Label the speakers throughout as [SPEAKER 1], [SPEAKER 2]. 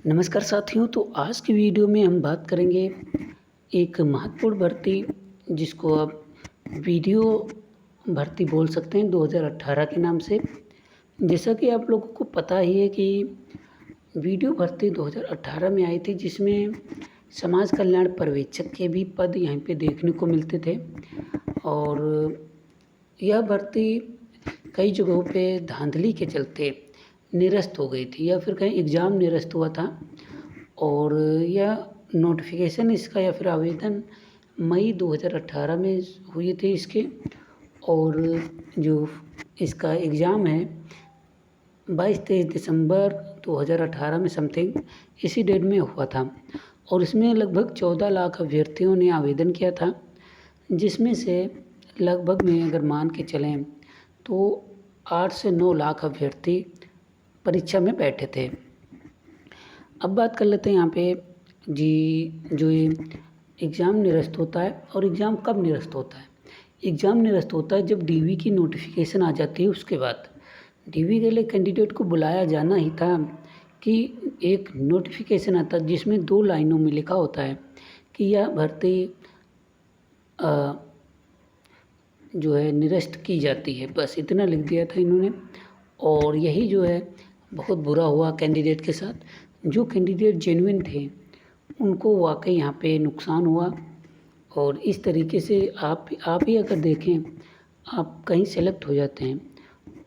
[SPEAKER 1] नमस्कार साथियों, तो आज की वीडियो में हम बात करेंगे एक महत्वपूर्ण भर्ती जिसको आप वीडियो भर्ती बोल सकते हैं 2018 के नाम से। जैसा कि आप लोगों को पता ही है कि वीडियो भर्ती 2018 में आई थी जिसमें समाज कल्याण पर्यवेक्षक के भी पद यहाँ पे देखने को मिलते थे और यह भर्ती कई जगहों पे धांधली के चलते निरस्त हो गई थी या फिर कहीं एग्ज़ाम निरस्त हुआ था और यह नोटिफिकेशन इसका या फिर आवेदन मई 2018 में हुए थे इसके। और जो इसका एग्ज़ाम है 22-23 दिसंबर 2018 में समथिंग इसी डेट में हुआ था और इसमें लगभग 14 लाख अभ्यर्थियों ने आवेदन किया था, जिसमें से लगभग में अगर मान के चलें तो 8 से 9 लाख अभ्यर्थी परीक्षा में बैठे थे। अब बात कर लेते हैं यहाँ पे जो ये एग्ज़ाम निरस्त होता है और एग्ज़ाम कब निरस्त होता है। एग्ज़ाम निरस्त होता है जब डीवी की नोटिफिकेशन आ जाती है। उसके बाद डीवी के लिए कैंडिडेट को बुलाया जाना ही था कि एक नोटिफिकेशन आता है जिसमें 2 लाइनों में लिखा होता है कि यह भर्ती जो है निरस्त की जाती है। बस इतना लिख दिया था इन्होंने और यही जो है बहुत बुरा हुआ कैंडिडेट के साथ। जो कैंडिडेट जेन्युइन थे उनको वाकई यहाँ पे नुकसान हुआ और इस तरीके से आप ही अगर देखें, आप कहीं सेलेक्ट हो जाते हैं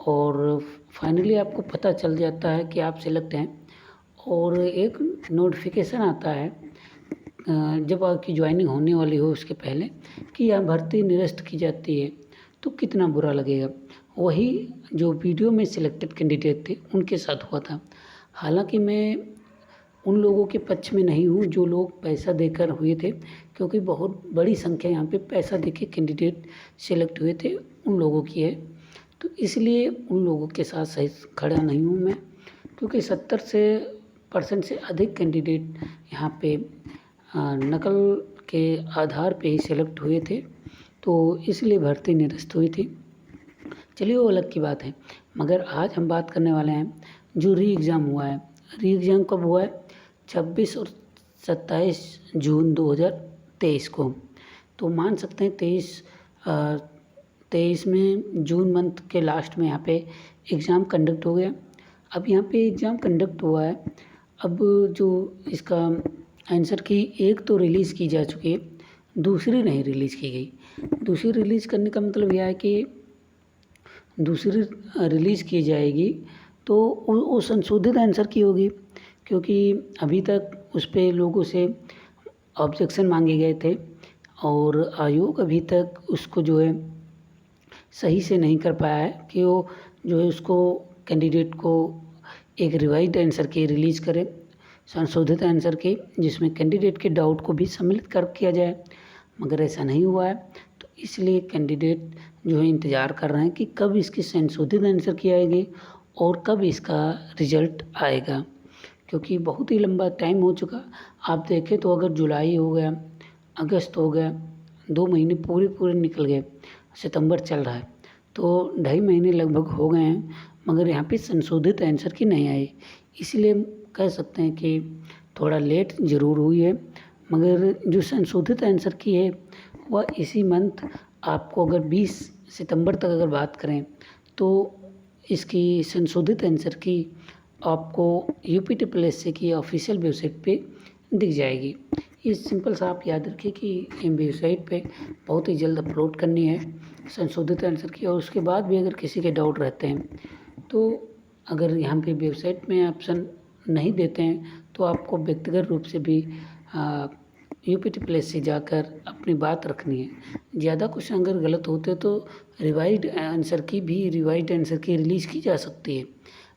[SPEAKER 1] और फाइनली आपको पता चल जाता है कि आप सेलेक्ट हैं और एक नोटिफिकेशन आता है जब आपकी ज्वाइनिंग होने वाली हो उसके पहले कि यह भर्ती निरस्त की जाती है, तो कितना बुरा लगेगा। वही जो वीडियो में सिलेक्टेड कैंडिडेट थे उनके साथ हुआ था। हालांकि मैं उन लोगों के पक्ष में नहीं हूँ जो लोग पैसा देकर हुए थे, क्योंकि बहुत बड़ी संख्या यहाँ पे पैसा देके कैंडिडेट सेलेक्ट हुए थे उन लोगों की है, तो इसलिए उन लोगों के साथ सही खड़ा नहीं हूँ मैं, क्योंकि 70% से अधिक कैंडिडेट यहाँ पे नकल के आधार पे ही सेलेक्ट हुए थे, तो इसलिए भर्ती निरस्त हुई थी। चलिए वो अलग की बात है, मगर आज हम बात करने वाले हैं जो री एग्ज़ाम हुआ है। री एग्ज़ाम कब हुआ है? 26 और 27 जून 2023 को। तो मान सकते हैं 23 में जून मंथ के लास्ट में यहाँ पे एग्ज़ाम कंडक्ट हो गया। अब यहाँ पे एग्ज़ाम कंडक्ट हुआ है, अब जो इसका आंसर की एक तो रिलीज़ की जा चुकी है, दूसरी नहीं रिलीज़ की गई। दूसरी रिलीज़ करने का मतलब यह है कि दूसरी रिलीज़ की जाएगी तो वो संशोधित आंसर की होगी, क्योंकि अभी तक उस पे लोगों से ऑब्जेक्शन मांगे गए थे और आयोग अभी तक उसको जो है सही से नहीं कर पाया है कि वो जो है उसको कैंडिडेट को एक रिवाइज्ड आंसर की रिलीज़ करे, संशोधित आंसर की, जिसमें कैंडिडेट के डाउट को भी सम्मिलित कर किया जाए, मगर ऐसा नहीं हुआ है। तो इसलिए कैंडिडेट जो है इंतज़ार कर रहे हैं कि कब इसकी संशोधित आंसर की आएगी और कब इसका रिज़ल्ट आएगा, क्योंकि बहुत ही लंबा टाइम हो चुका। आप देखें तो अगर जुलाई हो गया, अगस्त हो गया, 2 महीने पूरे निकल गए, सितंबर चल रहा है, तो 2.5 महीने लगभग हो गए हैं, मगर यहाँ पे संशोधित आंसर की नहीं आई। इसलिए कह सकते हैं कि थोड़ा लेट ज़रूर हुई है, मगर जो संशोधित आंसर की है वह इसी मंथ आपको अगर 20 सितंबर तक अगर बात करें तो इसकी संशोधित आंसर की आपको यूपीटीपीएससी की ऑफिशियल वेबसाइट पे दिख जाएगी। ये सिंपल सा आप याद रखिए कि इन वेबसाइट पे बहुत ही जल्द अपलोड करनी है संशोधित आंसर की। और उसके बाद भी अगर किसी के डाउट रहते हैं तो अगर यहाँ पे वेबसाइट में ऑप्शन नहीं देते हैं तो आपको व्यक्तिगत रूप से भी यूपीटीपीएससी जाकर अपनी बात रखनी है। ज़्यादा क्वेश्चन अगर गलत होते तो रिवाइज्ड आंसर की रिलीज़ की जा सकती है।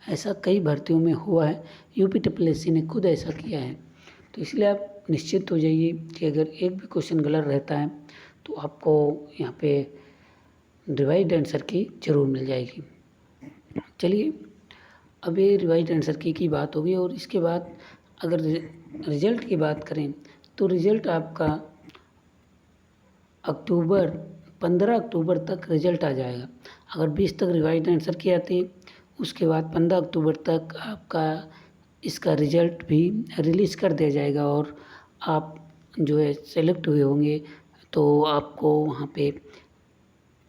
[SPEAKER 1] ऐसा कई भर्तियों में हुआ है, यूपीटीपीएससी ने खुद ऐसा किया है। तो इसलिए आप निश्चित हो जाइए कि अगर एक भी क्वेश्चन गलत रहता है तो आपको यहाँ पे रिवाइज्ड आंसर की ज़रूर मिल जाएगी। चलिए, अब ये रिवाइज्ड आंसर की बात होगी और इसके बाद अगर रिज़ल्ट की बात करें तो रिज़ल्ट आपका 15 अक्टूबर तक रिज़ल्ट आ जाएगा। अगर 20 तक रिवाइज्ड आंसर की आती है, उसके बाद 15 अक्टूबर तक आपका इसका रिज़ल्ट भी रिलीज़ कर दिया जाएगा और आप जो है सेलेक्ट हुए होंगे तो आपको वहाँ पे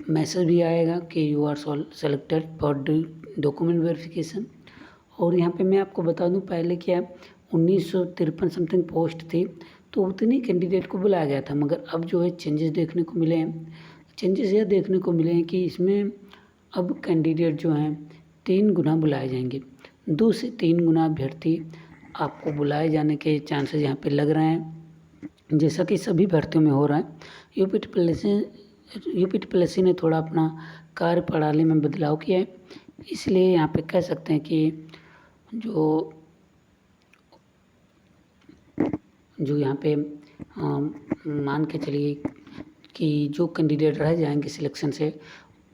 [SPEAKER 1] मैसेज भी आएगा कि you are selected for document verification. और यहाँ पे मैं आपको बता दूँ, पहले क्या 1953 समथिंग पोस्ट थी, तो उतनी कैंडिडेट को बुलाया गया था, मगर अब जो है चेंजेस देखने को मिले हैं। चेंजेस यह देखने को मिले हैं कि इसमें अब कैंडिडेट जो हैं 3 गुना बुलाए जाएंगे। 2 से 3 गुना अभ्यर्थी आपको बुलाए जाने के चांसेस यहाँ पे लग रहे हैं, जैसा कि सभी भर्तियों में हो रहा है। यूपीटीपीएससी ने थोड़ा अपना कार्यप्रणाली में बदलाव किया है, इसलिए यहाँ पे कह सकते हैं कि जो यहाँ पे मान के चलिए कि जो कैंडिडेट रह जाएंगे सिलेक्शन से,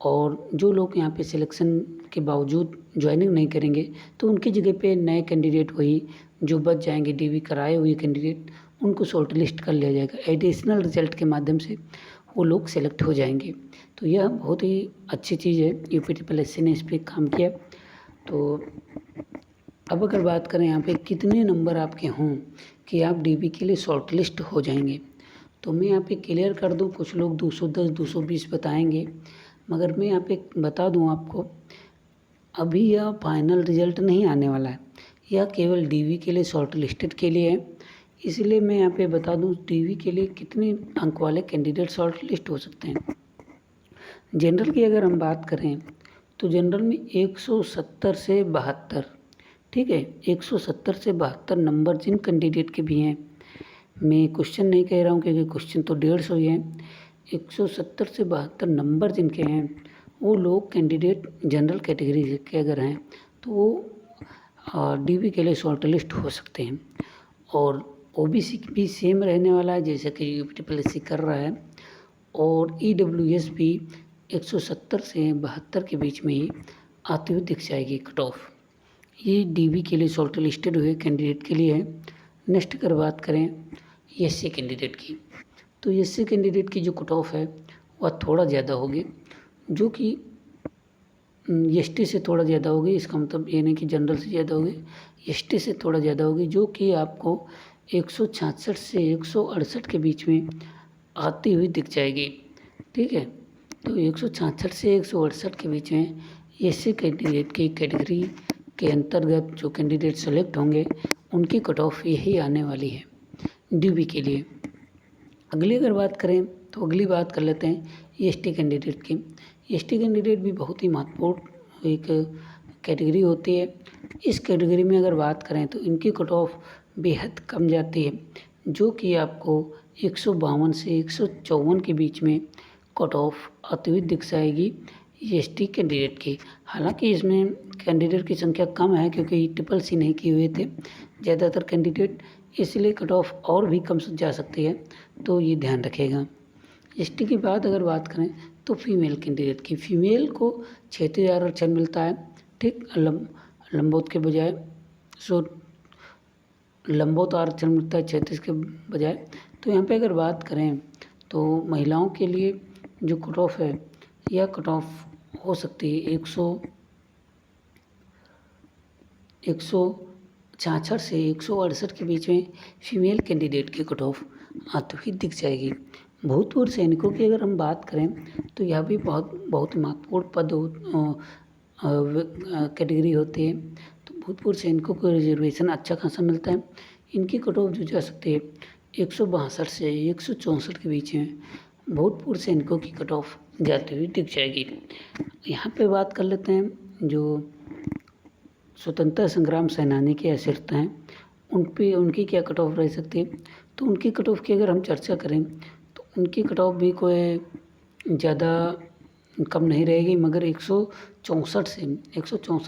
[SPEAKER 1] और जो लोग यहाँ पे सिलेक्शन के बावजूद ज्वाइनिंग नहीं करेंगे, तो उनकी जगह पे नए कैंडिडेट वही जो बच जाएंगे डीवी कराए हुए कैंडिडेट, उनको शॉर्ट लिस्ट कर लिया जाएगा। एडिशनल रिजल्ट के माध्यम से वो लोग सेलेक्ट हो जाएंगे। तो यह बहुत ही अच्छी चीज़ है, यूपीटीपीएससी ने इस पर काम किया। तो अब अगर बात करें यहाँ पे कितने नंबर आपके हों कि आप डीवी के लिए शॉर्ट लिस्ट हो जाएंगे, तो मैं यहाँ पे क्लियर कर दूँ, कुछ लोग 210 220 बताएंगे, मगर मैं यहाँ पे बता दूँ आपको, अभी यह फाइनल रिजल्ट नहीं आने वाला है, यह केवल डीवी के लिए शॉर्ट लिस्टेड के लिए है। इसलिए मैं यहाँ पे बता दूँ डीवी के लिए कितने अंक वाले कैंडिडेट शॉर्ट लिस्ट हो सकते हैं। जनरल की अगर हम बात करें तो जनरल में 170 से 72, ठीक है, 170 से 72 नंबर जिन कैंडिडेट के भी हैं, मैं क्वेश्चन नहीं कह रहा हूँ क्योंकि क्वेश्चन तो 150 ही है, 170 से 72 नंबर जिनके हैं वो लोग कैंडिडेट जनरल कैटेगरी के अगर हैं तो वो डीवी के लिए शॉर्ट लिस्ट हो सकते हैं। और ओबीसी भी सेम रहने वाला है जैसे कि यूपीटीपीएससी कर रहा है, और ईडब्ल्यूएस भी 170 से 72 के बीच में ही आती हुई दिख जाएगी कट ऑफ। ये डीवी के लिए शॉर्ट लिस्टेड हुए कैंडिडेट के लिए है। नेक्स्ट अगर बात करें एससी कैंडिडेट की, तो एससी कैंडिडेट की जो कट ऑफ है वह थोड़ा ज़्यादा होगी, जो कि एसटी से थोड़ा ज़्यादा होगी। इसका मतलब ये नहीं कि जनरल से ज़्यादा होगी, एसटी से थोड़ा ज़्यादा होगी, जो कि आपको 166 से 168 के बीच में आती हुई दिख जाएगी, ठीक है। तो 166 से 168 के बीच में एससी कैंडिडेट की कैटेगरी के अंतर्गत जो कैंडिडेट सेलेक्ट होंगे उनकी कट ऑफ यही आने वाली है डीवी के लिए। अगली अगर बात करें तो अगली बात कर लेते हैं एसटी कैंडिडेट की। एसटी कैंडिडेट भी बहुत ही महत्वपूर्ण एक कैटेगरी होती है। इस कैटेगरी में अगर बात करें तो इनकी कट ऑफ बेहद कम जाती है, जो कि आपको 152 से 154 के बीच में कट ऑफ आती हुई दिख जाएगी एसटी कैंडिडेट की। हालांकि इसमें कैंडिडेट की संख्या कम है क्योंकि ट्रिपल सी नहीं किए हुए थे ज़्यादातर कैंडिडेट, इसलिए कट ऑफ और भी कम जा सकती है, तो ये ध्यान रखेगा। एसटी की अगर बात करें तो फीमेल कैंडिडेट की, फीमेल को 36,000 आरक्षण मिलता है, ठीक, लंबोत के बजाय लंबोत आरक्षण मिलता है 36 के बजाय। तो यहाँ पे अगर बात करें तो महिलाओं के लिए जो कट ऑफ है यह कट ऑफ हो सकती है 166 से 168 के बीच में फीमेल कैंडिडेट की कट ऑफ आती हुई दिख जाएगी। भूतपूर्व सैनिकों की अगर हम बात करें तो यह भी बहुत महत्वपूर्ण पद कैटेगरी होती है। तो भूतपूर्व सैनिकों को रिजर्वेशन अच्छा खासा मिलता है। इनकी कट ऑफ जो जा सकती है 162 से 164 के बीच में भूतपूर्व सैनिकों की कट ऑफ जाती हुई दिख जाएगी। यहाँ पे बात कर लेते हैं जो स्वतंत्रता संग्राम सेनानी के असरत हैं उनकी क्या कट ऑफ रह सकती है। तो उनकी कट ऑफ की अगर हम चर्चा करें तो उनकी कट ऑफ भी कोई ज़्यादा कम नहीं रहेगी, मगर 164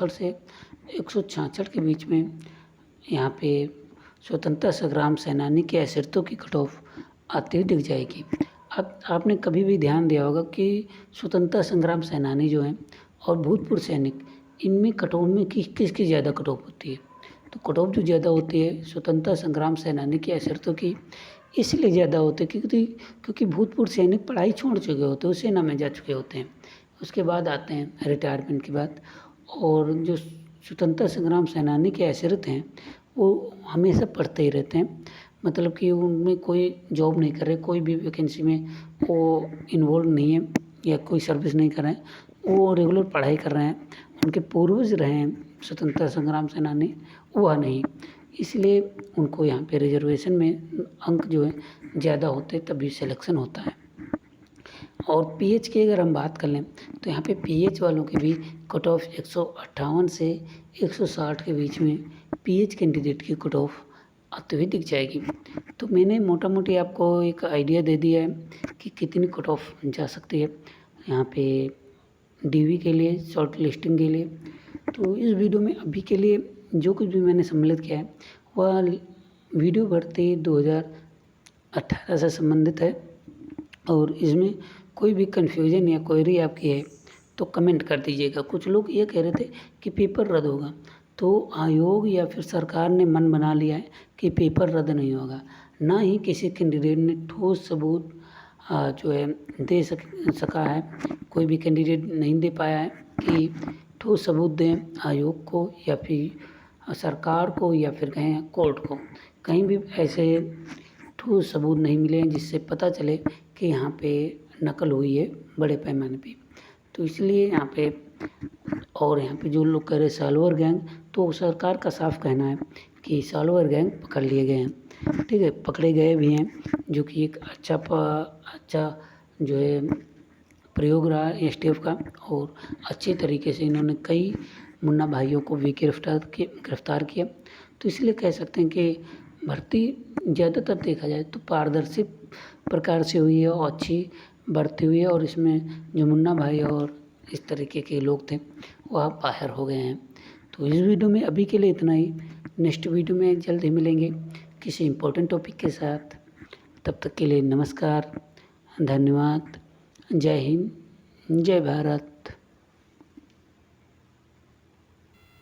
[SPEAKER 1] से 166 के बीच में यहाँ पे स्वतंत्रता संग्राम सेनानी के असरतों की कट ऑफ आती हुई दिख जाएगी। अब आपने कभी भी ध्यान दिया होगा कि स्वतंत्रता संग्राम सेनानी जो हैं और भूतपूर्व सैनिक, इनमें कट ऑफ में किसकी ज़्यादा कट ऑफ होती है। तो कट ऑफ जो ज़्यादा होती है स्वतंत्रता संग्राम सेनानी की असरतों की इसलिए ज़्यादा होते हैं क्योंकि भूतपूर्व सैनिक पढ़ाई छोड़ चुके होते हैं, सेना में जा चुके होते हैं, उसके बाद आते हैं रिटायरमेंट के बाद। और जो स्वतंत्रता संग्राम सेनानी के आश्रित हैं वो हमेशा पढ़ते ही रहते हैं, मतलब कि उनमें कोई जॉब नहीं कर रहे, कोई भी वैकेंसी में वो इन्वॉल्व नहीं है या कोई सर्विस नहीं कर रहे हैं, वो रेगुलर पढ़ाई कर रहे हैं। उनके पूर्वज रहे हैं स्वतंत्रता संग्राम सेनानी, वह नहीं, इसलिए उनको यहाँ पे रिजर्वेशन में अंक जो है ज़्यादा होते तभी सिलेक्शन होता है। और पीएच की अगर हम बात कर लें तो यहाँ पे पीएच वालों की भी कट ऑफ 158 से 160 के बीच में पीएच कैंडिडेट की कट ऑफ आते हुए दिख जाएगी। तो मैंने मोटा मोटी आपको एक आइडिया दे दिया है कि कितनी कट ऑफ जा सकती है यहाँ पे डीवी के लिए, शॉर्ट लिस्टिंग के लिए। तो इस वीडियो में अभी के लिए जो कुछ भी मैंने सम्मिलित किया है वह वीडियो भर्ती 2018 से संबंधित है, और इसमें कोई भी कन्फ्यूजन या क्वेरी आपकी है तो कमेंट कर दीजिएगा। कुछ लोग ये कह रहे थे कि पेपर रद्द होगा, तो आयोग या फिर सरकार ने मन बना लिया है कि पेपर रद्द नहीं होगा, ना ही किसी कैंडिडेट ने ठोस सबूत जो है दे सका है। कोई भी कैंडिडेट नहीं दे पाया है कि ठोस सबूत दें आयोग को या फिर सरकार को या फिर कहें कोर्ट को, कहीं भी ऐसे ठोस सबूत नहीं मिले हैं जिससे पता चले कि यहाँ पे नकल हुई है बड़े पैमाने पे। तो इसलिए यहाँ पे, और यहाँ पे जो लोग कह रहे सॉल्वर गैंग, तो सरकार का साफ कहना है कि सॉल्वर गैंग पकड़ लिए गए हैं, ठीक है, पकड़े गए भी हैं, जो कि एक अच्छा जो है प्रयोग रहा एसटीएफ का, और अच्छे तरीके से इन्होंने कई मुन्ना भाइयों को भी गिरफ्तार किया। तो इसलिए कह सकते हैं कि भर्ती ज़्यादातर देखा जाए तो पारदर्शी प्रकार से हुई है और अच्छी भर्ती हुई है, और इसमें जो मुन्ना भाई और इस तरीके के लोग थे वह बाहर हो गए हैं। तो इस वीडियो में अभी के लिए इतना ही। नेक्स्ट वीडियो में जल्द ही मिलेंगे किसी इम्पोर्टेंट टॉपिक के साथ। तब तक के लिए नमस्कार, धन्यवाद, जय हिंद, जय भारत।